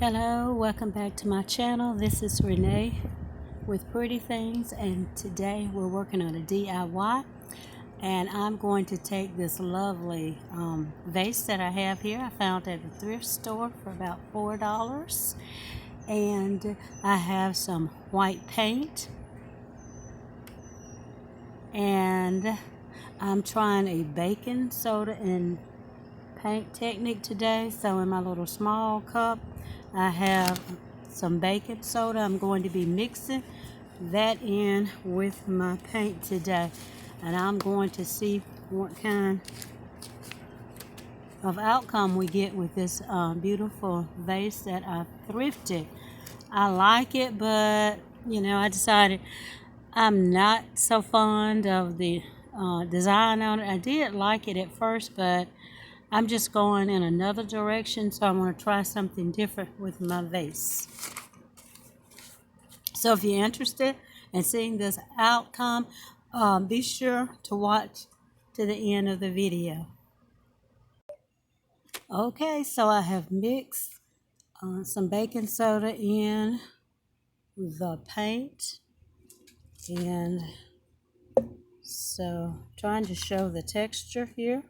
Hello, welcome back to my channel. This is Renee with Pretty Things, and today we're working on a DIY, and I'm going to take this lovely vase that I have here. I found at a thrift store for about $4, and I have some white paint, and I'm trying a baking soda and paint technique today. So in my little small cup I have some baking soda. I'm going to be mixing that in with my paint today, and I'm going to see what kind of outcome we get with this beautiful vase that I thrifted. I like it, but I decided I'm not so fond of the design on it. I did like it at first, but I'm just going in another direction, so I'm going to try something different with my vase. So if you're interested in seeing this outcome, be sure to watch to the end of the video. Okay, so I have mixed some baking soda in the paint, and so trying to show the texture here.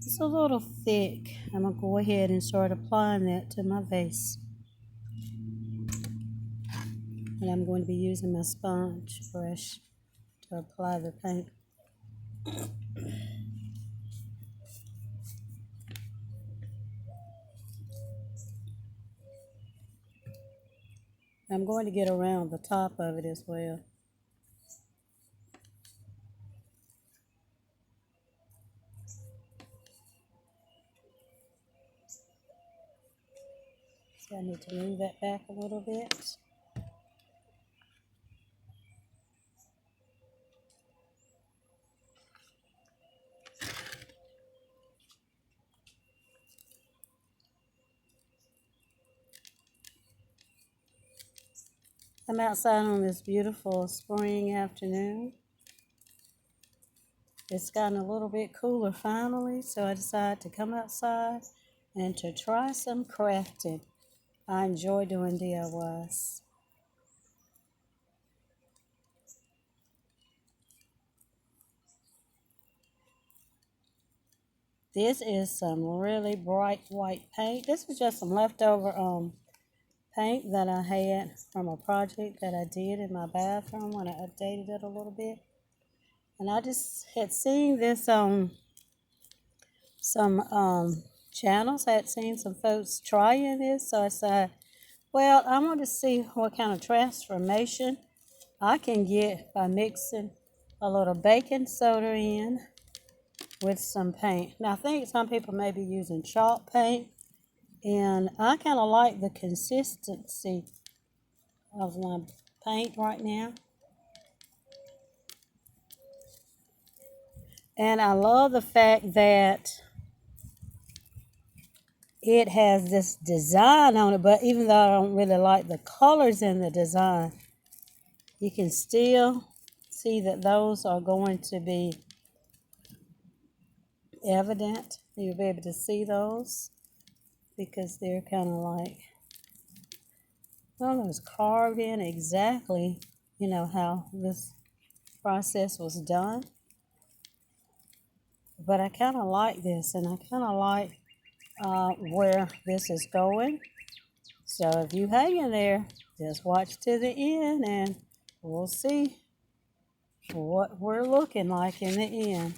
It's a little thick. I'm going to go ahead and start applying that to my vase. And I'm going to be using my sponge brush to apply the paint. I'm going to get around the top of it as well. So I need to move that back a little bit. I'm outside on this beautiful spring afternoon. It's gotten a little bit cooler finally, so I decided to come outside and to try some crafting. I enjoy doing DIYs. This is some really bright white paint. This was just some leftover paint that I had from a project that I did in my bathroom when I updated it a little bit. And I just had seen this on some channels. I had seen some folks trying this, so I said, well, I want to see what kind of transformation I can get by mixing a little baking soda in with some paint. Now, I think some people may be using chalk paint, and I kind of like the consistency of my paint right now. And I love the fact that it has this design on it, but even though I don't really like the colors in the design, you can still see that those are going to be evident. You'll be able to see those because they're kind of like, well, it was carved in exactly, how this process was done. But I kind of like this, and I kind of like where this is going. So if you hang in there, just watch to the end, and we'll see what we're looking like in the end.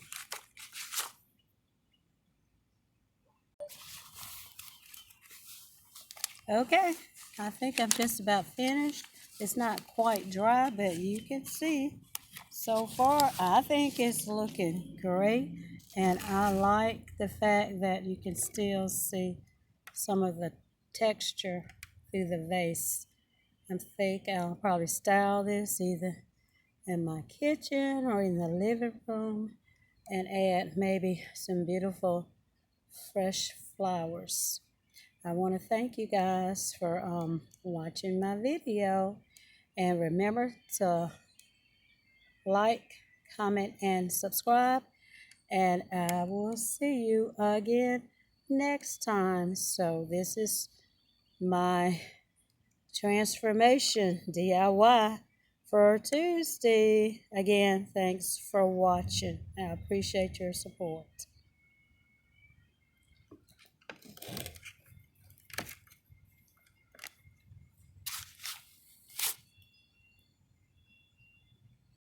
Okay, I think I'm just about finished. It's not quite dry, but you can see so far I think it's looking great, and I like the fact that you can still see some of the texture through the vase. I think I'll probably style this either in my kitchen or in the living room and add maybe some beautiful fresh flowers. I want to thank you guys for watching my video, and remember to like, comment, and subscribe, and I will see you again next time. So this is my transformation DIY for Tuesday. Again, thanks for watching. I appreciate your support.